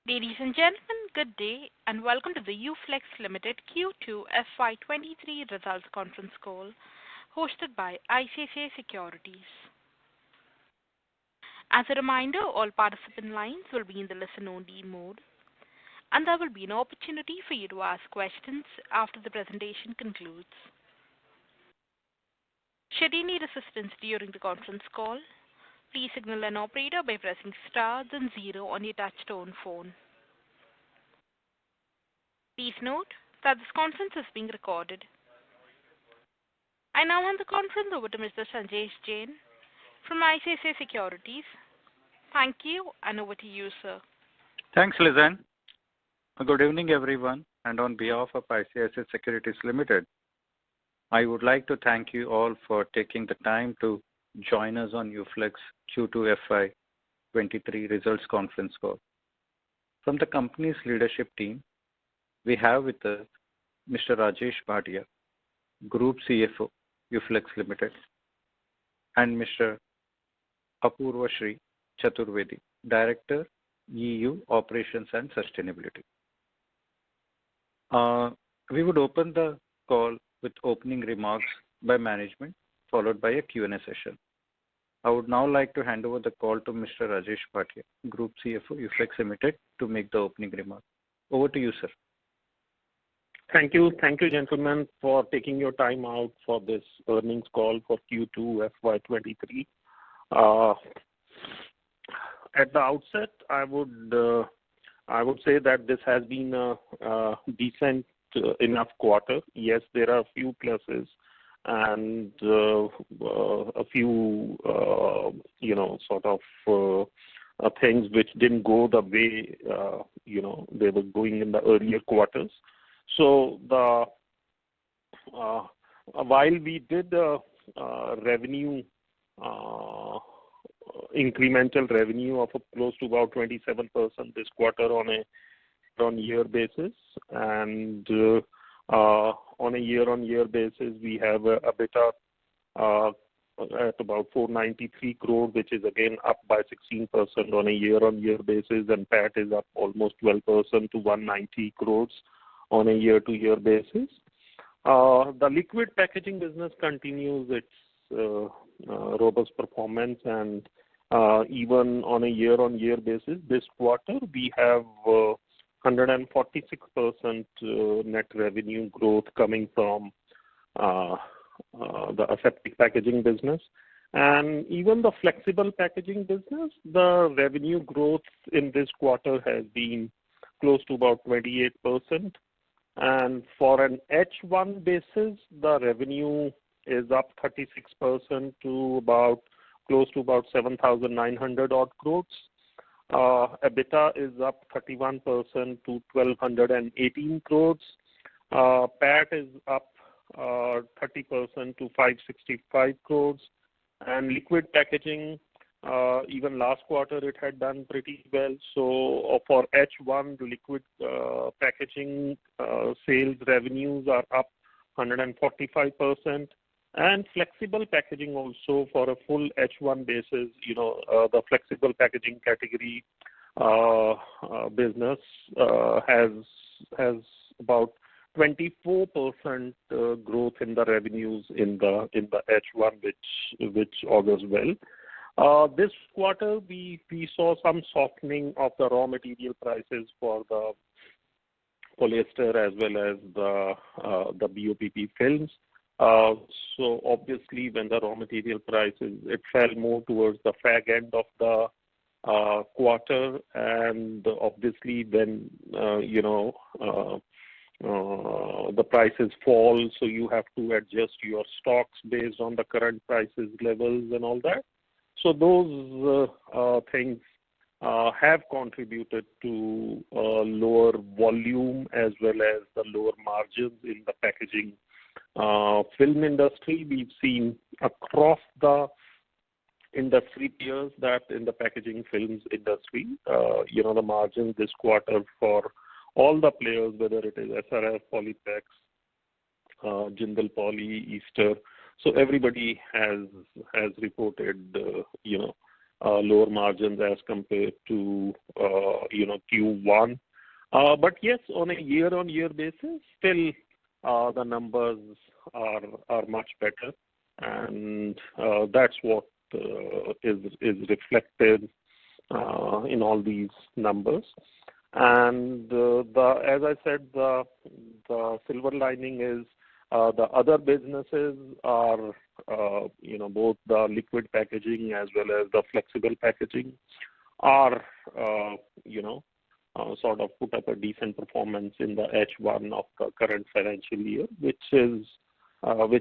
Ladies and gentlemen, good day, and welcome to the UFLEX Limited Q2 FY23 results conference call hosted by ICICI Securities. As a reminder, all participant lines will be in the listen-only mode, and there will be an opportunity for you to ask questions after the presentation concludes. Should you need assistance during the conference call, please signal an operator by pressing star then 0 on your touch-tone phone. Please note that this conference is being recorded. I now hand the conference over to Mr. Sanjesh Jain from ICICI Securities. Thank you, and over to you, sir. Thanks, Lizanne. Good evening, everyone, and on behalf of ICICI Securities Limited, I would like to thank you all for taking the time to join us on UFLEX Q2 FY23 results conference call. From the company's leadership team, we have with us Mr. Rajesh Bhatia, Group CFO, UFLEX Limited, and Mr. Apurva Shri Chaturvedi, Director, EU Operations and Sustainability. We would open the call with opening remarks by management, followed by a Q&A session. I would now like to hand over the call to Mr. Rajesh Bhatia, Group CFO, UFLEX Limited, to make the opening remarks. Over to you, sir. Thank you, gentlemen, for taking your time out for this earnings call for Q2 FY23. At the outset, I would say that this has been a decent enough quarter. Yes, there are a few pluses and a few, things which didn't go the way, they were going in the earlier quarters. So while we did revenue, incremental revenue of close to about 27% this quarter on a year basis, and on a year-on-year basis, we have a EBITDA at about 493 crore, which is again up by 16% on a year-on-year basis, and PAT is up almost 12% to 190 crores on a year-to-year basis. The liquid packaging business continues its robust performance, and even on a year-on-year basis, this quarter we have 146% net revenue growth coming from the aseptic packaging business. And even the flexible packaging business, the revenue growth in this quarter has been close to about 28%. And for an H1 basis, the revenue is up 36% to close to about 7,900 odd crores. EBITDA is up 31% to 1,218 crores. PAT is up 30% to 565 crores. And liquid packaging, even last quarter it had done pretty well. So for H1, the liquid packaging sales revenues are up 145%. And flexible packaging also, for a full H1 basis, the flexible packaging category business has about 24% growth in the revenues in the H1, which augurs well. This quarter, we saw some softening of the raw material prices for the polyester as well as the BOPP films. So obviously, when the raw material prices, it fell more towards the fag end of the quarter, and obviously when the prices fall, so you have to adjust your stocks based on the current prices levels and all that. So those things have contributed to lower volume as well as the lower margins in the packaging film industry. We've seen across the industry peers that in the packaging films industry, the margins this quarter for all the players, whether it is SRF, Polyplex, Jindal Poly, Easter, so everybody has reported, lower margins as compared to, Q1. But yes, on a year-on-year basis, still the numbers are much better, and that's what is reflected in all these numbers. And as I said, the silver lining is the other businesses are both the liquid packaging as well as the flexible packaging are sort of put up a decent performance in the H1 of the current financial year, which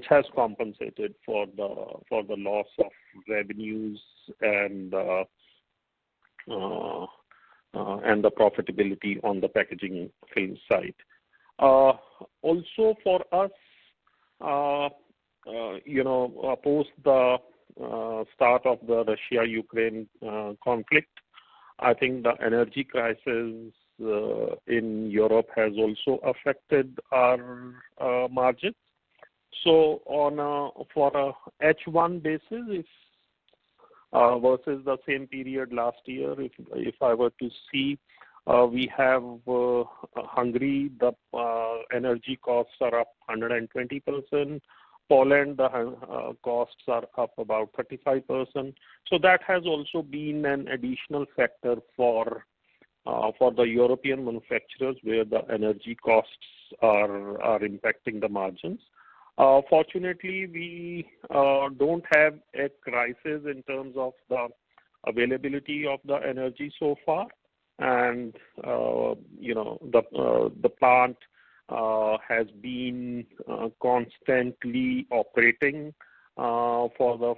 has compensated for the loss of revenues and the profitability on the packaging film side. Also for us, post the start of the Russia-Ukraine conflict, I think the energy crisis in Europe has also affected our margins. So for a H1 basis, versus the same period last year, if I were to see, we have Hungary, the energy costs are up 120%. Poland, the costs are up about 35%. So that has also been an additional factor for the European manufacturers, where the energy costs are impacting the margins. Fortunately, we don't have a crisis in terms of the availability of the energy so far, and the plant has been constantly operating for the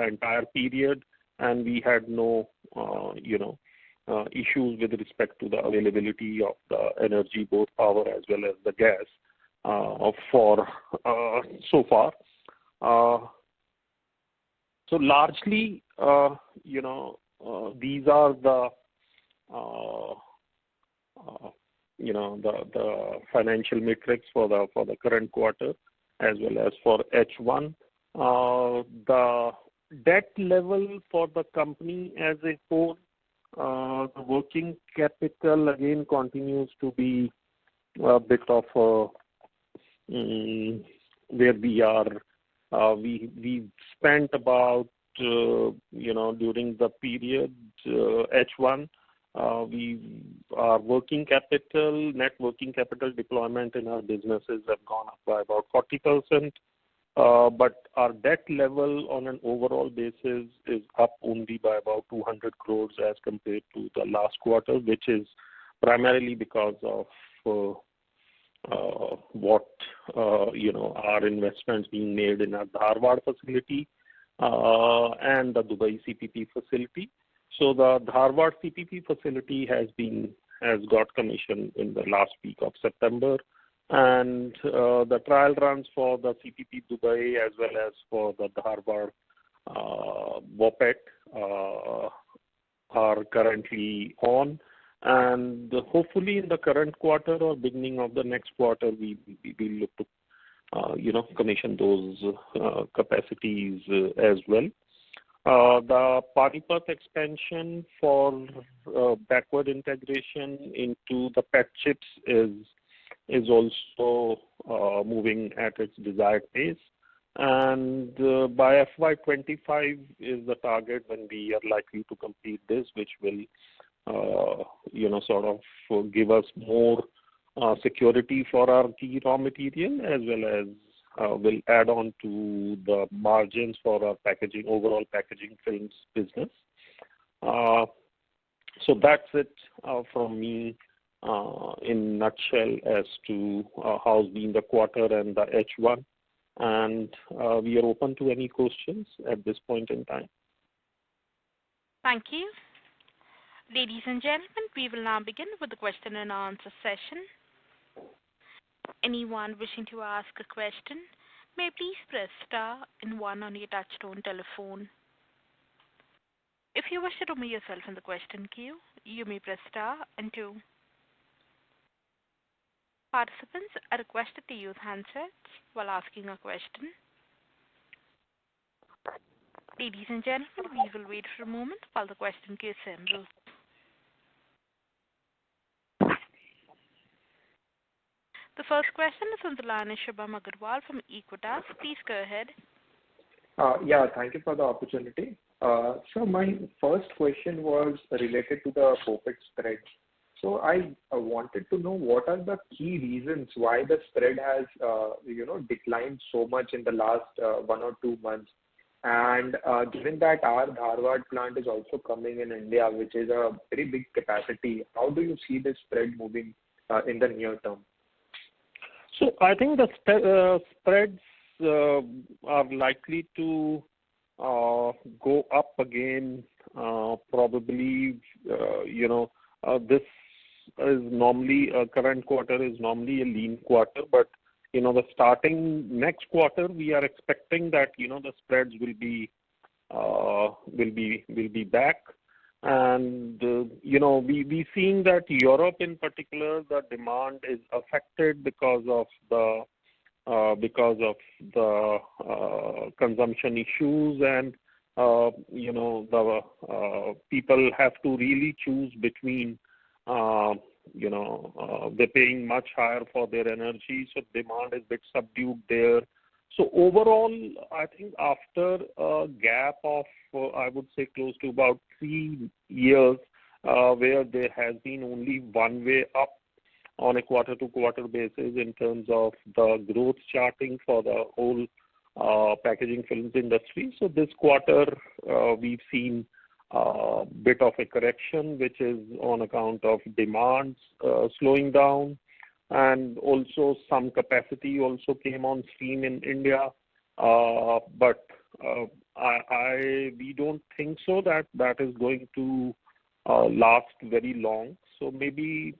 entire period, and we had no issues with respect to the availability of the energy, both power as well as the gas, for so far. So largely, these are the the financial metrics for the current quarter as well as for H1. The debt level for the company as a whole, the working capital again continues to be a bit of where we are. We spent about during the period H1. Our net working capital deployment in our businesses have gone up by about 40%, but our debt level on an overall basis is up only by about 200 crores as compared to the last quarter, which is primarily because of what our investments being made in our Dharwad facility and the Dubai CPP facility. So the Dharwad CPP facility has got commissioned in the last week of September, and the trial runs for the CPP Dubai as well as for the Dharwad BOPET are currently on, and hopefully in the current quarter or beginning of the next quarter we will look to commission those capacities as well. The Panipat expansion for backward integration into the PET chips is also moving at its desired pace, and by FY25 is the target when we are likely to complete this, which will sort of give us more security for our key raw material, as well as will add on to the margins for our overall packaging films business. So that's it from me in nutshell as to how's been the quarter and the H1, and we are open to any questions at this point in time. Thank you. Ladies and gentlemen, we will now begin with the question and answer session. Anyone wishing to ask a question may please press star and 1 on your touchtone telephone. If you wish to remove yourself from the question queue, you may press star and 2. Participants are requested to use handsets while asking a question. Ladies and gentlemen, we will wait for a moment while the question queue assembles. The first question is on the line of Shubham Agarwal from Equitas. Please go ahead. Yeah, thank you for the opportunity. So my first question was related to the profit spread. So I wanted to know what are the key reasons why the spread has, declined so much in the last 1 or 2 months. And given that our Dharwad plant is also coming in India, which is a very big capacity, how do you see the spread moving in the near term? So I think the spreads are likely to go up again. Probably, this is normally current quarter is normally a lean quarter, but the starting next quarter we are expecting that the spreads will be back. And we seeing that Europe in particular, the demand is affected because of the consumption issues, and the people have to really choose between they're paying much higher for their energy, so demand is a bit subdued there. So overall, I think after a gap of, I would say, close to about 3 years, where there has been only one way up on a quarter-to-quarter basis in terms of the growth charting for the whole packaging films industry. So this quarter, we've seen a bit of a correction, which is on account of demands slowing down, and also some capacity also came on stream in India. But we don't think so that is going to last very long. So maybe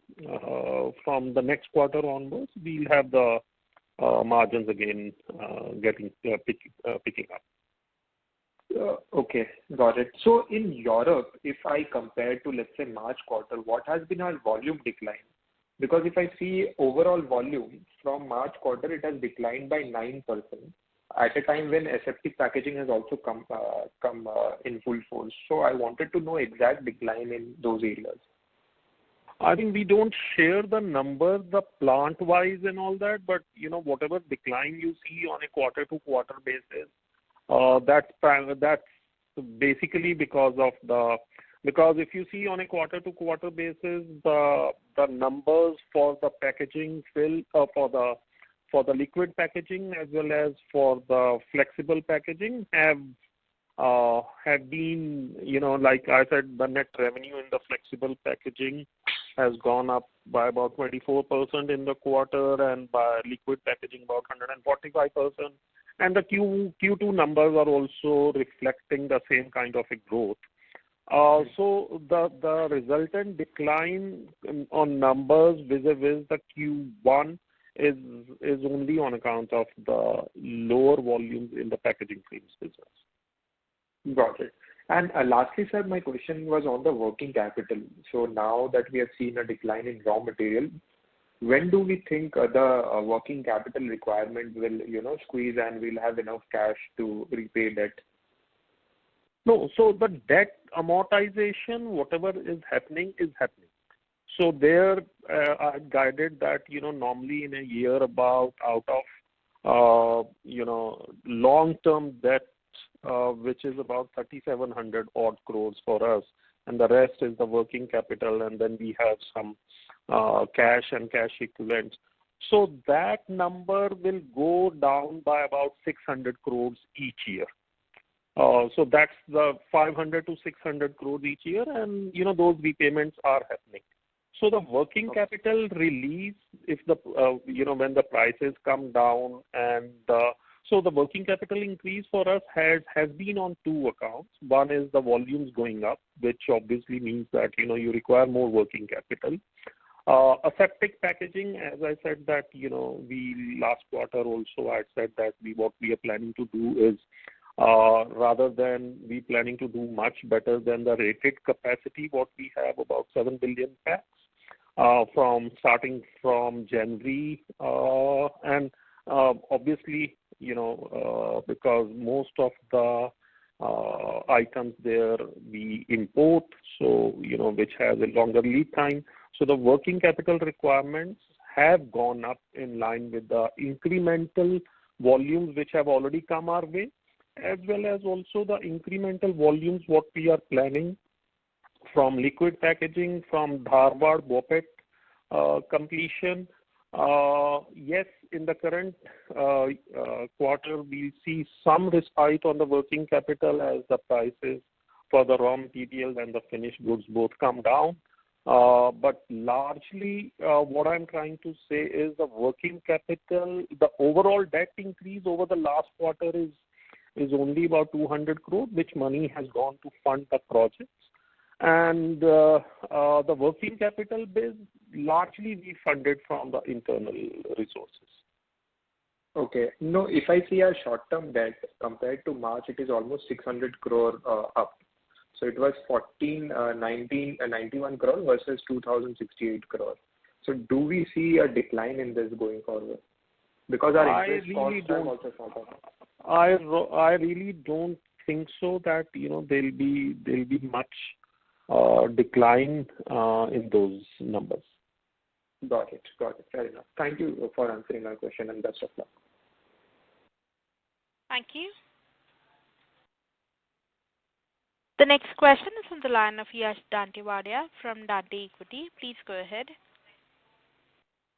from the next quarter onwards, we'll have the margins again picking up. Okay, got it. So in Europe, if I compare to, let's say, March quarter, what has been our volume decline? Because if I see overall volume from March quarter, it has declined by 9% at a time when aseptic packaging has also come in full force. So I wanted to know exact decline in those areas. I think we don't share the numbers, the plant-wise and all that, but whatever decline you see on a quarter-to-quarter basis, that's basically because if you see on a quarter-to-quarter basis, the numbers for the packaging for the liquid packaging as well as for the flexible packaging have been, like I said, the net revenue in the flexible packaging has gone up by about 24% in the quarter, and by liquid packaging about 145%. And the Q2 numbers are also reflecting the same kind of a growth. So the resultant decline on numbers vis-a-vis the Q1 is only on account of the lower volumes in the packaging films business. Got it. And lastly, sir, my question was on the working capital. So now that we have seen a decline in raw material, when do we think the working capital requirement will, squeeze and we'll have enough cash to repay debt? No, so the debt amortization, whatever is happening, is happening. So there, I guided that, normally in a year about out of, long-term debt, which is about 3,700 odd crores for us, and the rest is the working capital, and then we have some cash and cash equivalents. So that number will go down by about 600 crores each year. So that's the 500 to 600 crores each year, and those repayments are happening. So the working capital release, if the when the prices come down, and so the working capital increase for us has been on two accounts. One is the volumes going up, which obviously means that you require more working capital. Aseptic packaging, as I said that we last quarter also I said that what we are planning to do is rather than we planning to do much better than the rated capacity, what we have about 7 billion packs starting from January, and obviously because most of the items there we import, so which has a longer lead time. So the working capital requirements have gone up in line with the incremental volumes which have already come our way, as well as also the incremental volumes what we are planning from liquid packaging, from Dharwad BOPET completion. Yes, in the current quarter, we'll see some respite on the working capital as the prices for the raw materials and the finished goods both come down. But largely, what I'm trying to say is the working capital, the overall debt increase over the last quarter is only about 200 crore, which money has gone to fund the projects. And the working capital base, largely we funded from the internal resources. Okay. No, if I see our short-term debt compared to March, it is almost 600 crore up. So it was 91 crore versus 2068 crore. So do we see a decline in this going forward? Because our interest costs have also shot up. I really don't think so that there'll be much decline in those numbers. Got it. Fair enough. Thank you for answering my question, and best of luck. Thank you. The next question is on the line of Yash Dantewadia from Dante Equity. Please go ahead.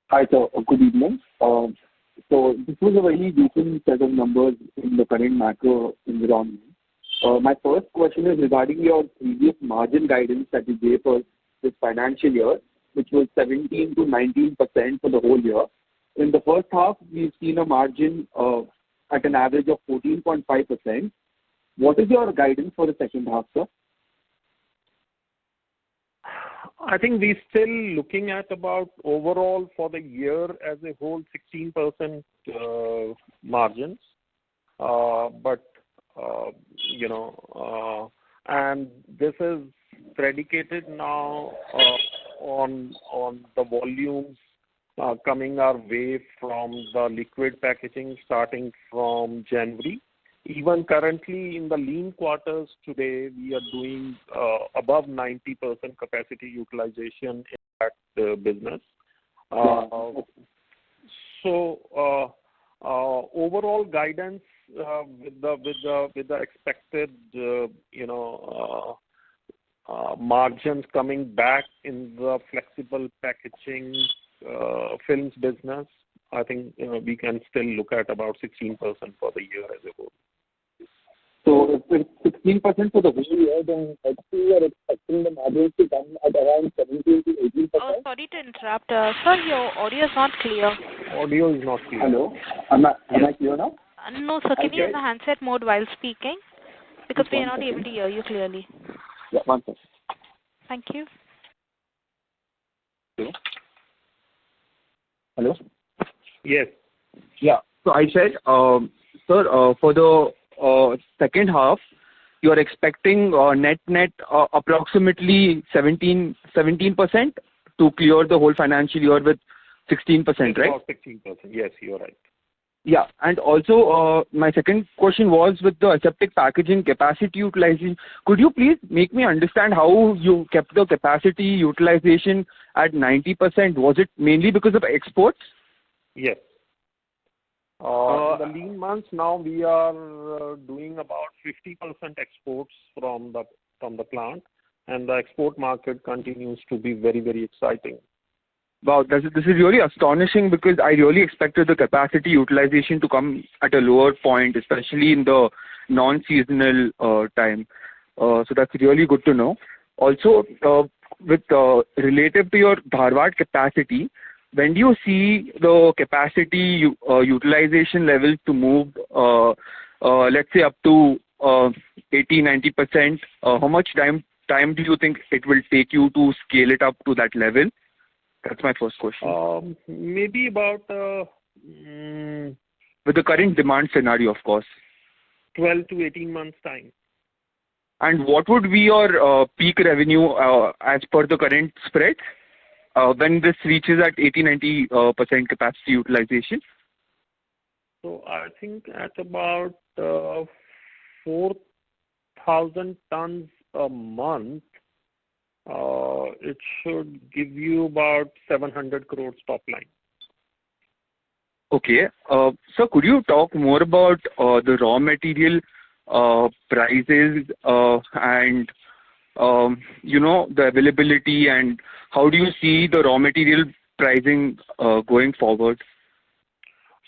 Hi, sir. Good evening. So this was a very decent set of numbers in the current macro environment. My first question is regarding your previous margin guidance that you gave for this financial year, which was 17 to 19% for the whole year. In the first half, we've seen a margin at an average of 14.5%. What is your guidance for the second half, sir? I think we're still looking at about overall for the year as a whole 16% margins. And this is predicated now on the volumes coming our way from the liquid packaging starting from January. Even currently in the lean quarters today, we are doing above 90% capacity utilization in that business. So overall guidance with the expected margins coming back in the flexible packaging films business, I think we can still look at about 16% for the year as a whole. So if it's 16% for the whole year, then we are expecting the margins to come at around 17 to 18%. Oh, sorry to interrupt. Sir, your audio is not clear. Audio is not clear. Hello? Am I clear now? No, sir. Can you use the handset mode while speaking? Because we are not able to hear you clearly. Yeah, 1 second. Thank you. Hello? Yes. Yeah. So I said, sir, for the second half, you are expecting net approximately 17% to clear the whole financial year with 16%, right? About 16%. Yes, you're right. Yeah. And also, my second question was with the aseptic packaging capacity utilization. Could you please make me understand how you kept the capacity utilization at 90%? Was it mainly because of exports? Yes. In the lean months now, we are doing about 50% exports from the plant, and the export market continues to be very, very exciting. Wow, this is really astonishing because I really expected the capacity utilization to come at a lower point, especially in the non-seasonal time. So that's really good to know. Also, with relative to your Dharwad capacity, when do you see the capacity utilization levels to move, let's say up to 80-90%? How much time do you think it will take you to scale it up to that level? That's my first question. Maybe about with the current demand scenario, of course. 12 to 18 months time. And what would be your peak revenue as per the current spread when this reaches at 80-90% capacity utilization? So I think at about 4,000 tons a month, it should give you about 700 crores top line. Okay. So could you talk more about the raw material prices and the availability, and how do you see the raw material pricing going forward?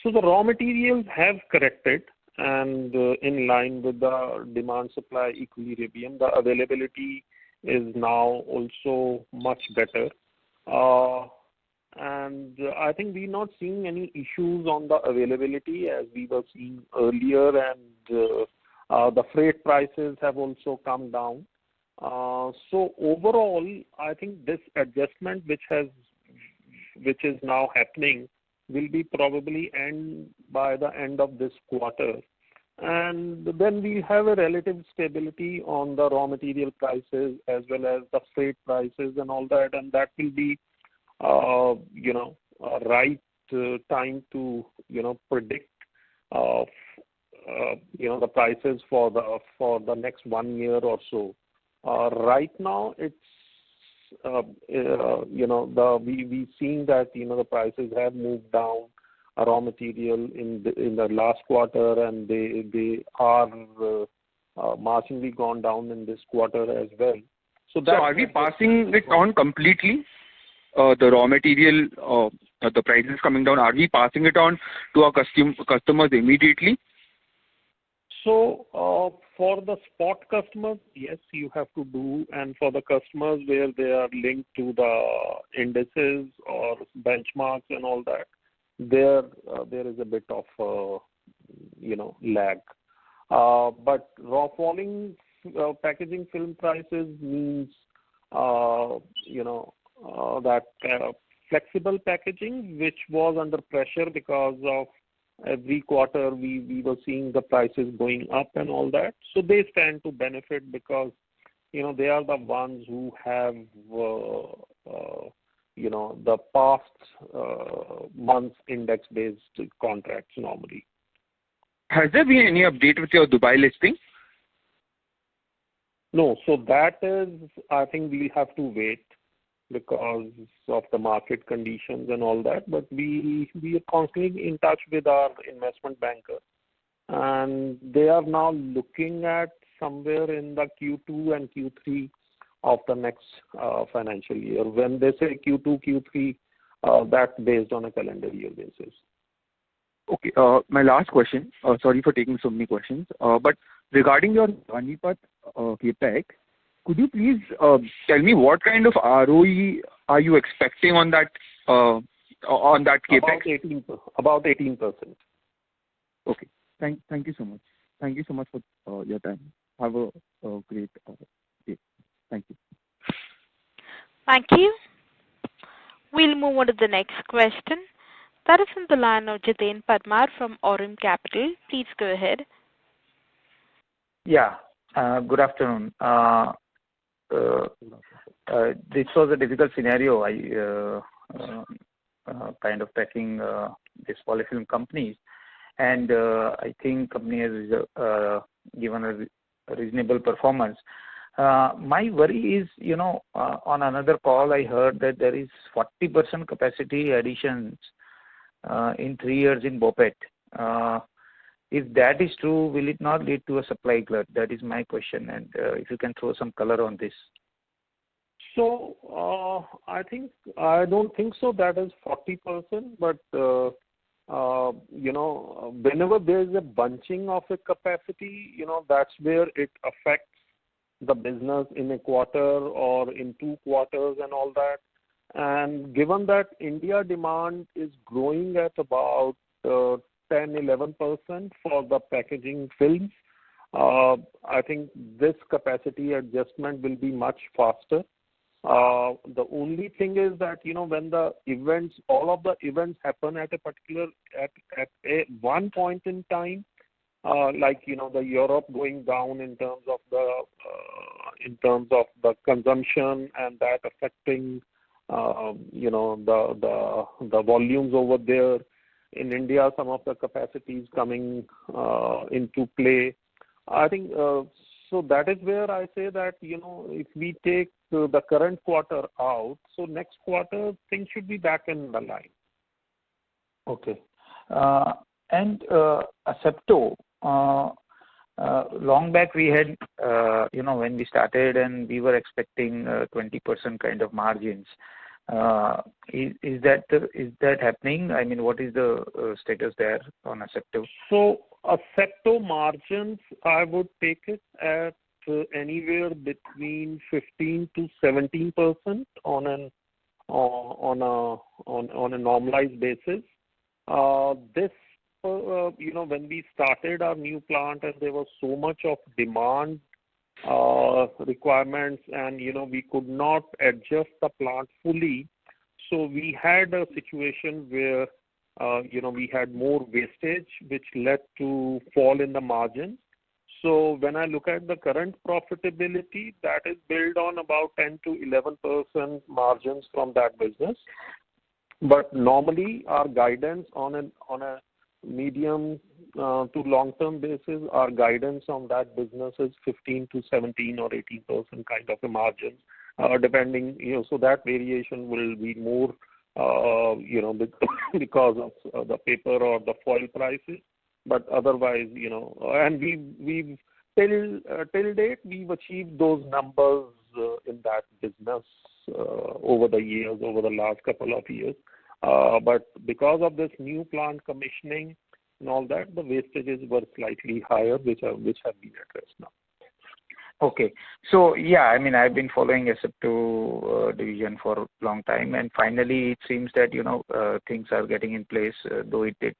So the raw materials have corrected, and in line with the demand-supply equilibrium, the availability is now also much better. And I think we're not seeing any issues on the availability as we were seeing earlier, and the freight prices have also come down. So overall, I think this adjustment which is now happening will be probably end by the end of this quarter. And then we have a relative stability on the raw material prices as well as the freight prices and all that, and that will be a right time to predict the prices for the next 1 year or so. Right now it's we seeing that the prices have moved down, raw material in the last quarter, and they are marginally gone down in this quarter as well. So are we passing it on completely? The raw material, the prices coming down, are we passing it on to our customers immediately? So for the spot customers, yes, you have to do, and for the customers where they are linked to the indices or benchmarks and all that, there is a bit of lag. But raw falling packaging film prices means that flexible packaging, which was under pressure because of every quarter we were seeing the prices going up and all that. So they stand to benefit because they are the ones who have the past months index based contracts normally. Has there been any update with your Dubai listing? No, so that is, I think we'll have to wait because of the market conditions and all that. But we are constantly in touch with our investment banker, and they are now looking at somewhere in the Q2 and Q3 of the next financial year. When they say Q2, Q3, that's based on a calendar year basis. Okay. My last question. Sorry for taking so many questions. But regarding your Panipat capex, could you please tell me what kind of ROE are you expecting on that capex? About 18%. Okay. Thank you so much. Thank you so much for your time. Have a great day. Thank you. Thank you. We'll move on to the next question. That is from the line of Jiten Parmar from Aurum Capital. Please go ahead. Yeah. Good afternoon. This was a difficult scenario. I kind of tracking this polyfilm companies, and I think company has given a reasonable performance. My worry is, on another call I heard that there is 40% capacity additions in 3 years in BOPET. If that is true, will it not lead to a supply glut? That is my question, and if you can throw some color on this. So I don't think so that is 40%, but whenever there is a bunching of a capacity, that's where it affects the business in a quarter or in 2 quarters and all that. And given that India demand is growing at about 10-11% for the packaging films, I think this capacity adjustment will be much faster. The only thing is that when the events, all of the events happen at a particular at one point in time, like the Europe going down in terms of the consumption, and that affecting the volumes over there. In India, some of the capacities coming into play. I think so. That is where I say that if we take the current quarter out, so next quarter things should be back in the line. Okay. And Asepto, long back we had, when we started and we were expecting 20% kind of margins. Is that happening? I mean, what is the status there on Asepto? So Asepto margins, I would take it at anywhere between 15 to 17% on a normalized basis. This, when we started our new plant and there was so much of demand requirements and, we could not adjust the plant fully. So we had a situation where, we had more wastage, which led to fall in the margins. So when I look at the current profitability, that is built on about 10 to 11% margins from that business. But normally our guidance on a medium to long-term basis, our guidance on that business is 15 to 17 or 18% kind of a margin, depending, so that variation will be more, because of the paper or the foil prices. But otherwise, and we've till date, we've achieved those numbers in that business over the years, over the last couple of years. But because of this new plant commissioning and all that, the wastages were slightly higher, which have been addressed now. Okay. So, yeah, I mean, I've been following Asepto division for a long time, and finally it seems that, things are getting in place, though it did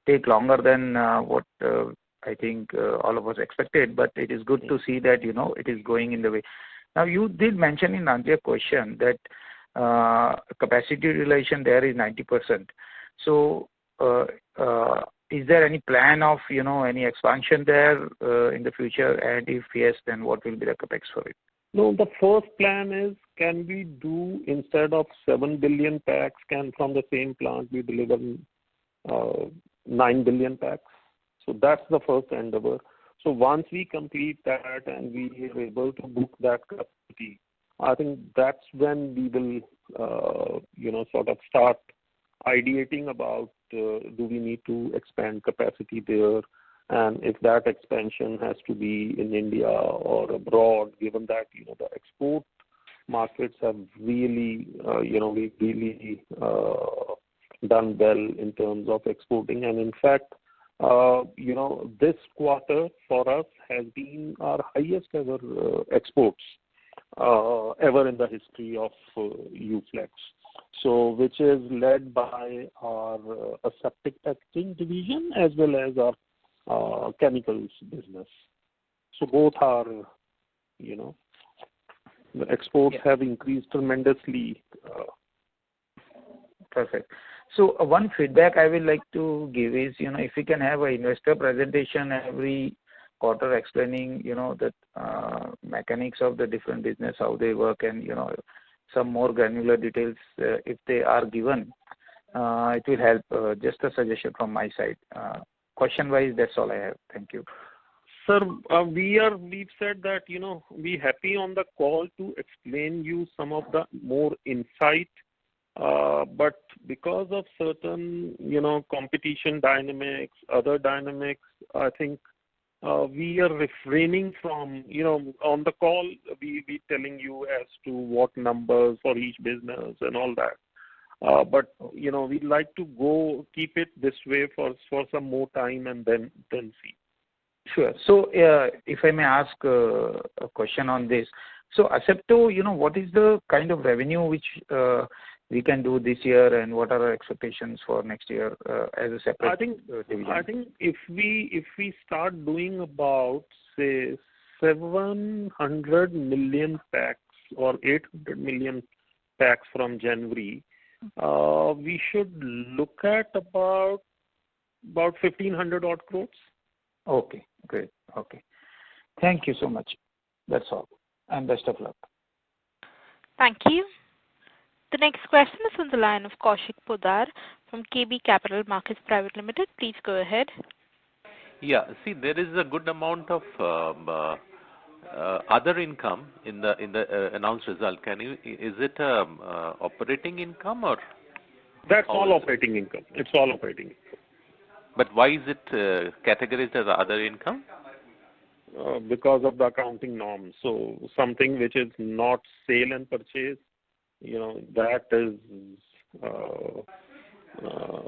take longer than what I think all of us expected, but it is good to see that, it is going in the way. Now, you did mention in answer question that capacity utilization there is 90%. So, is there any plan of, any expansion there in the future? And if yes, then what will be the capex for it? No, the first plan is, can we do, instead of 7 billion packs, can from the same plant we deliver 9 billion packs? So that's the first endeavor. So once we complete that and we are able to book that capacity, I think that's when we will, sort of start ideating about do we need to expand capacity there, and if that expansion has to be in India or abroad, given that, the export markets have really, we've really done well in terms of exporting. And in fact, this quarter for us has been our highest ever exports ever in the history of UFLEX. So, which is led by our aseptic packaging division as well as our chemicals business. So both are, the exports have increased tremendously. Perfect. So one feedback I would like to give is, if we can have an investor presentation every quarter explaining, the mechanics of the different business, how they work, and, some more granular details, if they are given, it will help. Just a suggestion from my side. Question-wise, that's all I have. Thank you. Sir, we've said that, we're happy on the call to explain you some of the more insight. But because of certain, competition dynamics, other dynamics, I think we are refraining from, on the call, we telling you as to what numbers for each business and all that. But, we'd like to keep it this way for some more time and then see. Sure. So, if I may ask a question on this. So, Asepto, what is the kind of revenue which we can do this year, and what are our expectations for next year as a separate division? I think if we start doing about, say, 700 million packs or 800 million packs from January, we should look at about 1,500 odd crores. Okay, great. Okay. Thank you so much. That's all. And best of luck. Thank you. The next question is on the line of Kaushik Poddar from KB Capital Markets Private Limited. Please go ahead. Yeah, see, there is a good amount of other income in the announced result. Is it operating income or? That's all operating income. It's all operating income. But why is it categorized as other income? Because of the accounting norms. So something which is not sale and purchase, that is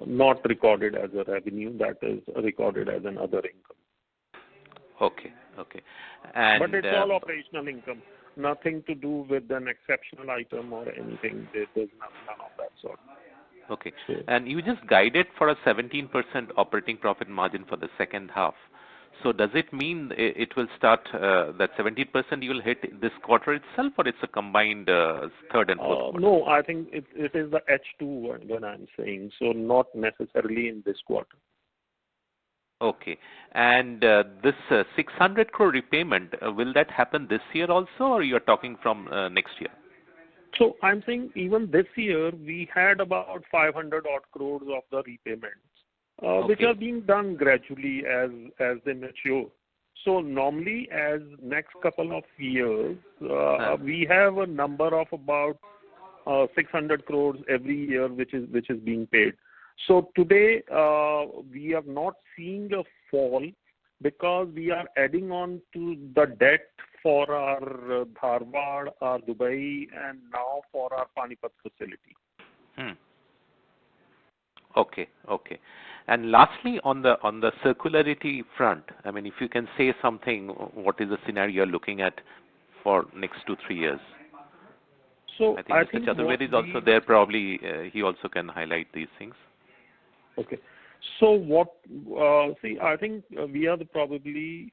not recorded as a revenue. That is recorded as an other income. Okay. And but it's all operational income. Nothing to do with an exceptional item or anything. There's none of that sort. Okay. And you just guided for a 17% operating profit margin for the second half. So does it mean it will start that 17% you will hit this quarter itself, or it's a combined third and fourth quarter? No, I think it is the H2 when I'm saying, so not necessarily in this quarter. Okay. And this 600 crore repayment, will that happen this year also, or you're talking from next year? So I'm saying even this year, we had about 500 odd crores of the repayments, which are being done gradually as they mature. So normally, as next couple of years, we have a number of about 600 crores every year, which is being paid. So today, we are not seeing a fall because we are adding on to the debt for our Dharwad, our Dubai, and now for our Panipat facility. Okay. And lastly, on the circularity front, I mean, if you can say something, what is the scenario you're looking at for next 2-3 years? So I think Mr. Chaturvedi is also there. Probably he also can highlight these things. Okay. So I think we are probably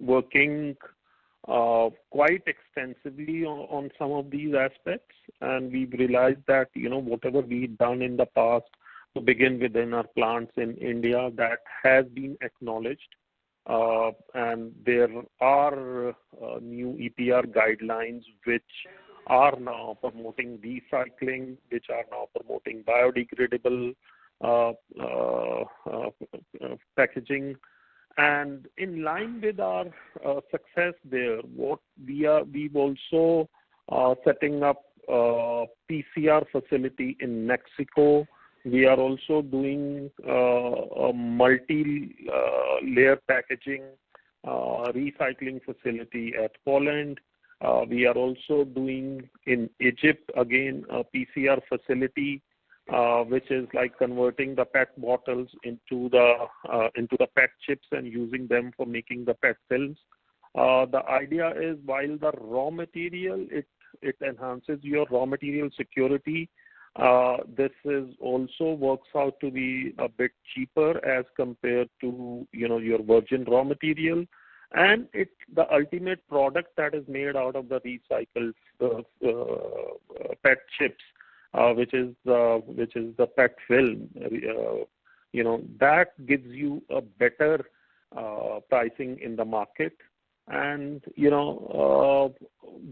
working quite extensively on some of these aspects, and we've realized that whatever we've done in the past to begin within our plants in India, that has been acknowledged, and there are new EPR guidelines which are now promoting recycling, which are now promoting biodegradable packaging. And in line with our success there, we've also setting up a PCR facility in Mexico. We are also doing a multi-layer packaging recycling facility at Poland. We are also doing in Egypt again a PCR facility, which is like converting the PET bottles into the PET chips and using them for making the PET films. The idea is, while the raw material it enhances your raw material security, this is also works out to be a bit cheaper as compared to your virgin raw material, and the ultimate product that is made out of the recycled PET chips, which is the PET film. That gives you a better pricing in the market. And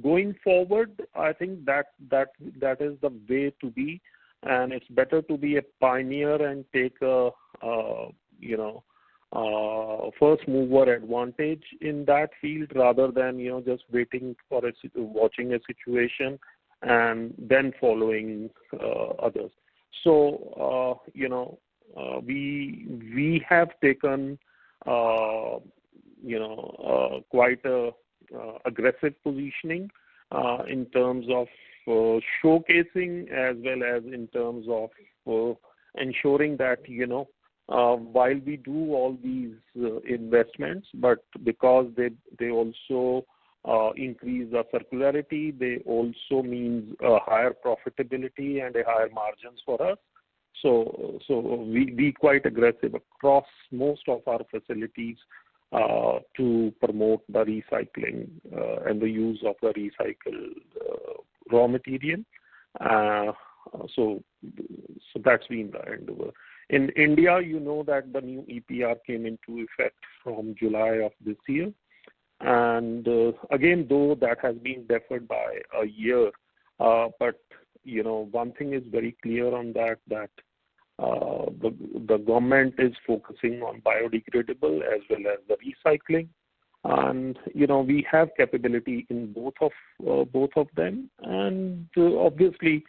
going forward, I think that is the way to be, and it's better to be a pioneer and take a first mover advantage in that field rather than just waiting for watching a situation and then following others. So we have taken quite a aggressive positioning in terms of showcasing as well as in terms of ensuring that while we do all these investments, but because they also increase the circularity, they also means a higher profitability and a higher margins for us. So we be quite aggressive across most of our facilities to promote the recycling and the use of the recycled raw material. So that's been the endeavor. In India, that the new EPR came into effect from July of this year. And again, though that has been deferred by a year, but one thing is very clear on that the government is focusing on biodegradable as well as the recycling, and we have capability in both of them. And obviously,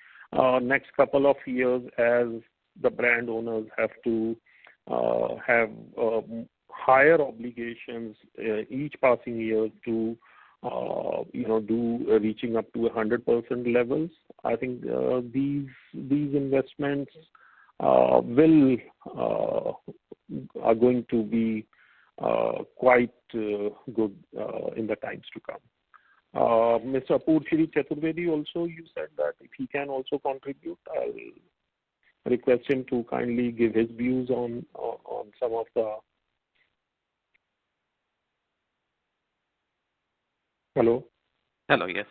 next couple of years, as the brand owners have to have higher obligations each passing year to do reaching up to 100% levels. I think these investments are going to be quite good in the times to come. Mr. Apurshri Chaturvedi also, you said that if he can also contribute, I'll request him to kindly give his views on some of the. Hello? Hello, yes.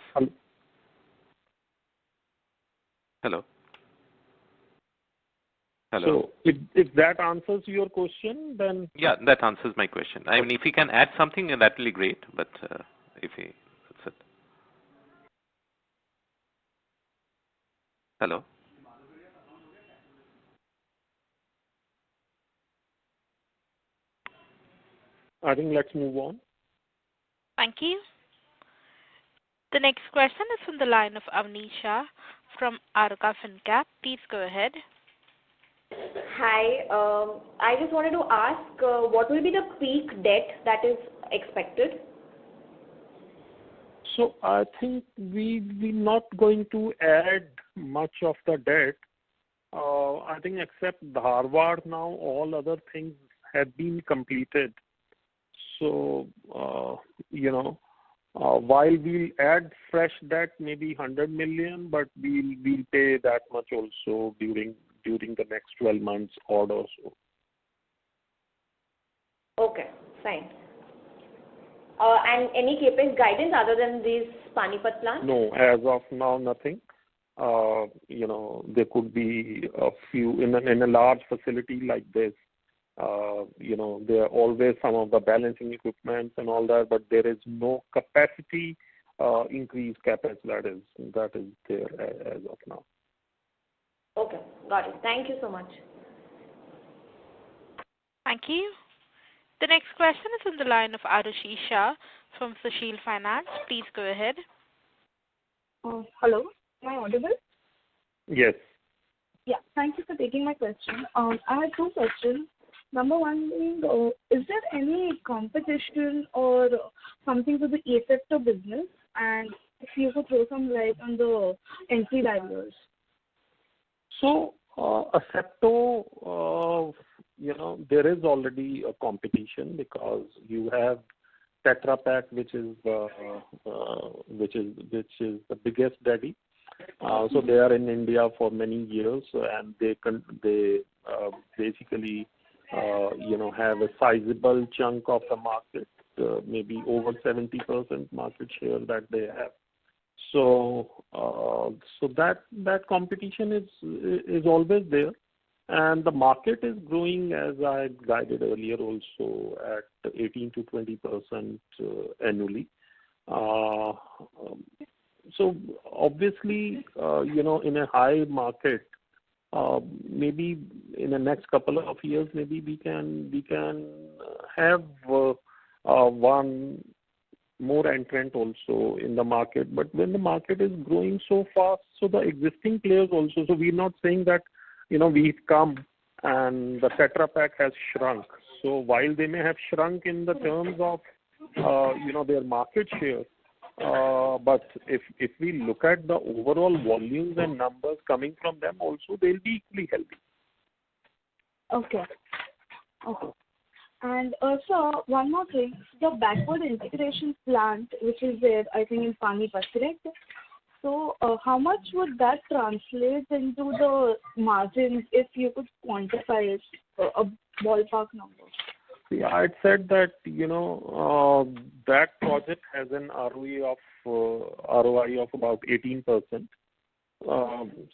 Hello. So if that answers your question, then... Yeah, that answers my question. I mean, if he can add something, that will be great, but if he... That's it. Hello? I think let's move on. Thank you. The next question is from the line of Avnisha from Arka FinCap. Please go ahead. Hi. I just wanted to ask, what will be the peak debt that is expected? So I think we're not going to add much of the debt. I think except Dharwad now, all other things have been completed. So, while we'll add fresh debt, maybe 100 million, but we'll pay that much also during the next 12 months odd or so. Okay, fine. And any CapEx guidance other than this Panipat plant? No, as of now, nothing. There could be a few in a large facility like this. There are always some of the balancing equipment and all that, but there is no capacity increase CapEx that is there as of now. Okay, got it. Thank you so much. Thank you. The next question is on the line of Arushi Shah from Sushil Finance. Please go ahead. Hello, am I audible? Yes. Yeah, thank you for taking my question. I have two questions. Number one being, is there any competition or something to the asepto business? And if you could throw some light on the entry barriers. So, asepto, there is already a competition because you have Tetra Pak, which is the biggest daddy. So they are in India for many years, and they basically have a sizable chunk of the market, maybe over 70% market share that they have. So that competition is always there, and the market is growing, as I guided earlier, also at 18 to 20% annually. So obviously, in a high market, maybe in the next couple of years, maybe we can have one more entrant also in the market. But when the market is growing so fast, so the existing players also. So we're not saying that we've come and the Tetra Pak has shrunk. So while they may have shrunk in the terms of their market share, but if we look at the overall volumes and numbers coming from them also, they'll be equally healthy. Okay. And also, one more thing, the backward integration plant, which is there, I think, in Panipat, correct? So, how much would that translate into the margins if you could quantify it, a ballpark number? Yeah, I said that, that project has an ROI of about 18%.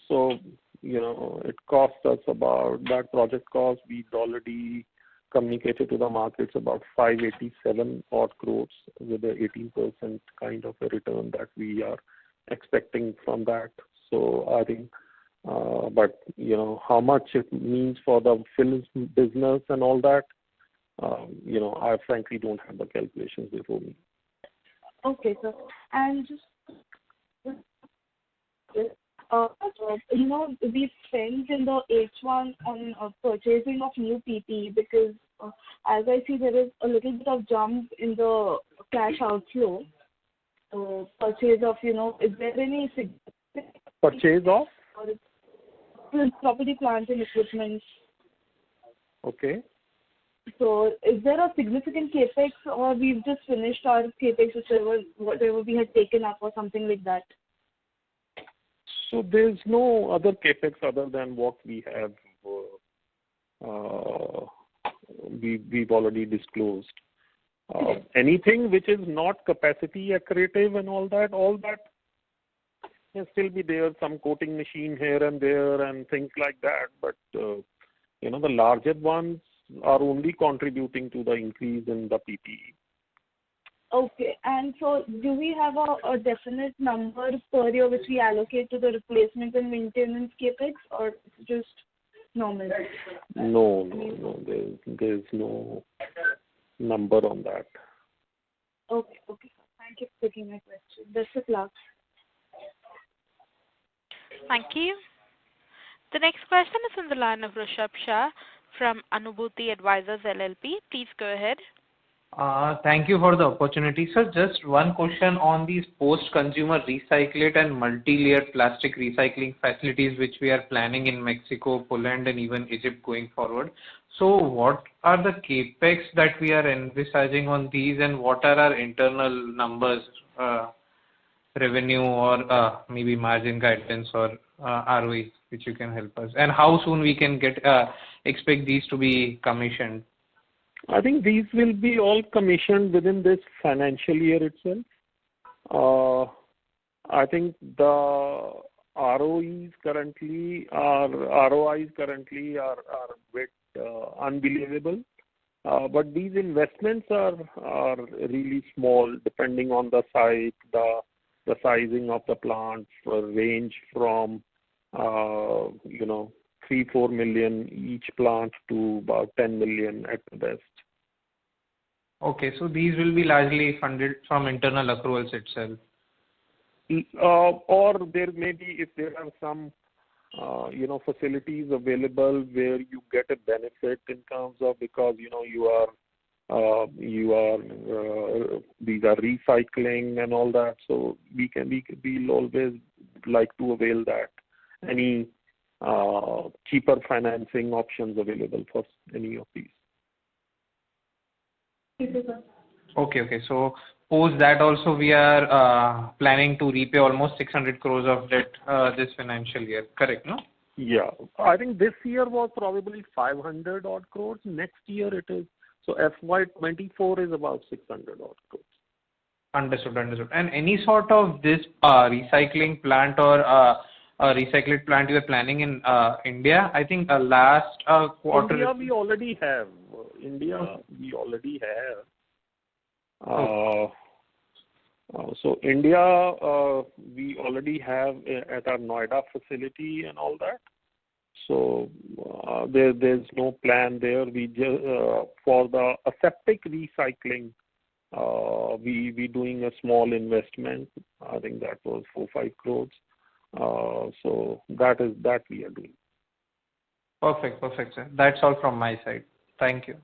So, it cost us about, that project cost, we'd already communicated to the markets about 587 odd crores with a 18% kind of a return that we are expecting from that. So I think, but how much it means for the films business and all that, I frankly don't have the calculations before me. Okay, sir. And just We spent in the H1 on purchasing of new PP because as I see there is a little bit of jump in the cash outflow. Purchase of, is there any Purchase of? Property, plant and equipment. Okay. So is there a significant capex or we've just finished our capex whatever we had taken up or something like that? So there's no other capex other than what we have we've already disclosed. Anything which is not capacity accretive and all that can still be there, some coating machine here and there and things like that. But, the larger ones are only contributing to the increase in the PPE. Okay. And so do we have a definite number per year which we allocate to the replacement and maintenance capex or just normal? No. There's no number on that. Okay. Thank you for taking my question. Best of luck. Thank you. The next question is on the line of Rishabh Shah from Anubhuti Advisors LLP. Please go ahead. Thank you for the opportunity, sir. Just one question on these post-consumer recyclate and multi-layered plastic recycling facilities which we are planning in Mexico, Poland, and even Egypt going forward. So what are the capex that we are envisaging on these, and what are our internal numbers, revenue or maybe margin guidance or ROE, which you can help us, and how soon we can expect these to be commissioned? I think these will be all commissioned within this financial year itself. I think the ROIs currently are a bit unbelievable. But these investments are really small depending on the site, the sizing of the plants range from 3-4 million each plant to about 10 million at the best. Okay, so these will be largely funded from internal accruals itself. Or there may be, if there are some facilities available where you get a benefit in terms of, because these are recycling and all that, so we'll always like to avail that. Any cheaper financing options available for any of these. Okay. So post that also we are planning to repay almost 600 crores of debt this financial year, correct, no? Yeah. I think this year was probably 500 odd crores. Next year it is, so FY24 is about 600 odd crores. Understood. And any sort of this recycling plant or recycled plant you are planning in India? I think last quarter. India we already have. So India we already have at our Noida facility and all that. So there's no plan there. We just for the aseptic recycling we doing a small investment. I think that was 4-5 crores. So that we are doing. Perfect, sir. That's all from my side. Thank you.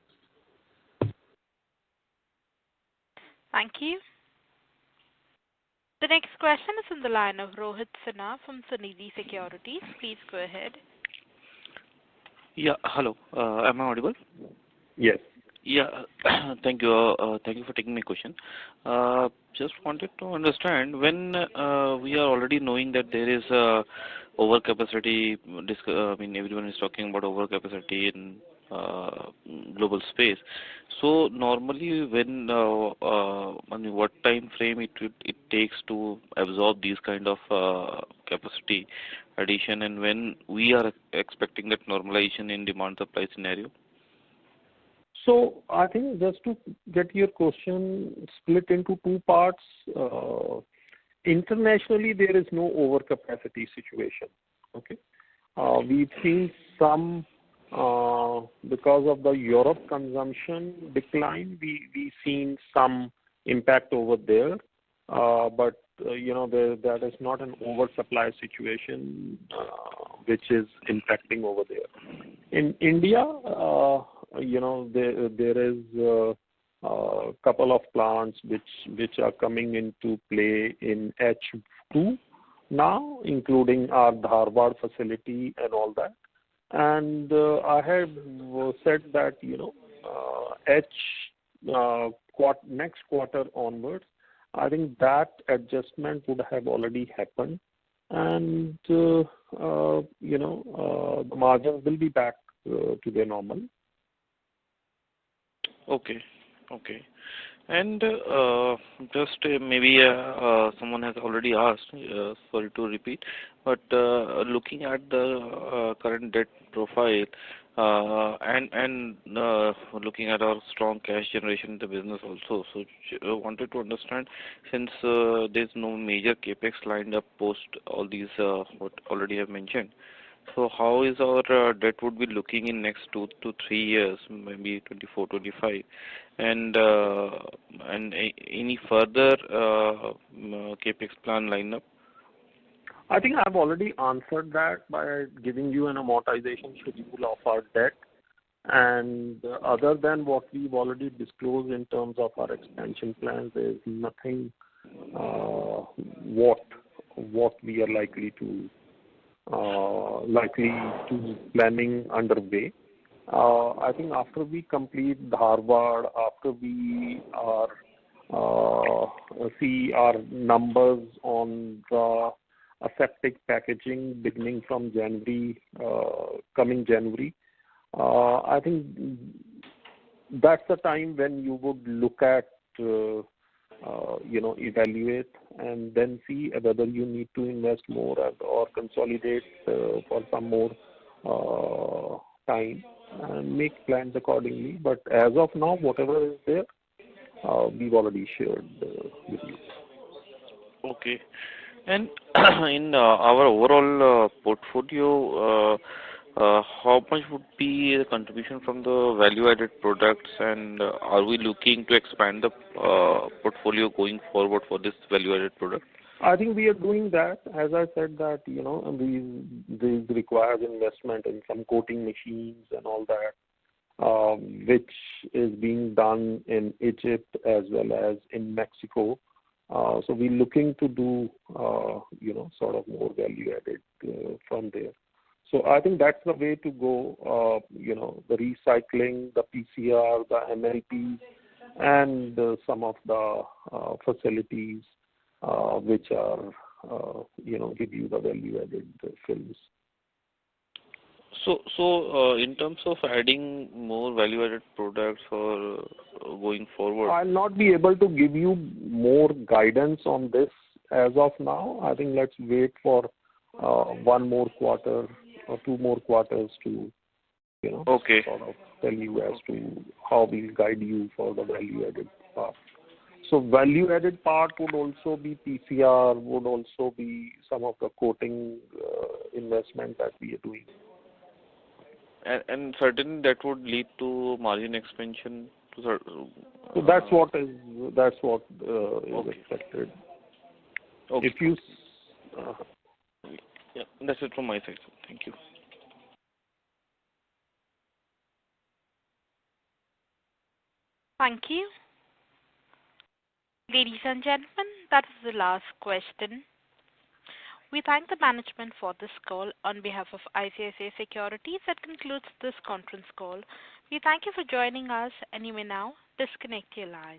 Thank you. The next question is on the line of Rohit Sinha from Sunidhi Securities. Please go ahead. Yeah, hello. Am I audible? Yes. Yeah, thank you. Thank you for taking my question. Just wanted to understand when we are already knowing that there is overcapacity. Everyone is talking about overcapacity in global space. So normally, when what time frame it takes to absorb these kind of capacity addition, and when we are expecting that normalization in demand supply scenario? So I think just to get your question split into two parts, internationally there is no overcapacity situation. Okay, we've seen some because of the Europe consumption decline. We've seen some impact over there, but that is not an oversupply situation which is impacting over there. In India, there is a couple of plants which are coming into play in H2 now, including our Dharwad facility and all that. And I have said that next quarter onwards, I think that adjustment would have already happened, and the margins will be back to their normal. Okay. And just maybe someone has already asked, sorry to repeat, but looking at the current debt profile and looking at our strong cash generation in the business also, so wanted to understand, since there's no major capex lined up post all these what already have mentioned. So how is our debt would be looking in next 2 to 3 years, maybe 24, 25, and any further capex plan lined up? I think I've already answered that by giving you an amortization schedule of our debt, and other than what we've already disclosed in terms of our expansion plans, there's nothing what we are likely to planning underway. I think after we complete Dharwad, after we see our numbers on the aseptic packaging beginning from coming January, I think that's the time when you would look at evaluate and then see whether you need to invest more or consolidate for some more time and make plans accordingly. But as of now, whatever is there, we've already shared with you. Okay. And in our overall portfolio, how much would be the contribution from the value-added products, and are we looking to expand the portfolio going forward for this value-added product? I think we are doing that. As I said that, these requires investment in some coating machines and all that, which is being done in Egypt as well as in Mexico. So we're looking to do, sort of more value-added from there. So I think that's the way to go, the recycling, the PCR, the MLP, and some of the facilities which are, give you the value-added films. So in terms of adding more value-added products or going forward? I'll not be able to give you more guidance on this as of now. I think let's wait for one more quarter or 2 more quarters to, okay, sort of tell you as to how we'll guide you for the value-added part. So value-added part would also be PCR, would also be some of the coating investment that we are doing. And certainly that would lead to margin expansion. So that's what is expected. Okay. If you yeah, that's it from my side. Thank you. Thank you. Ladies and gentlemen, that was the last question. We thank the management for this call on behalf of ICICI Securities. That concludes this conference call. We thank you for joining us, and you may now disconnect your line.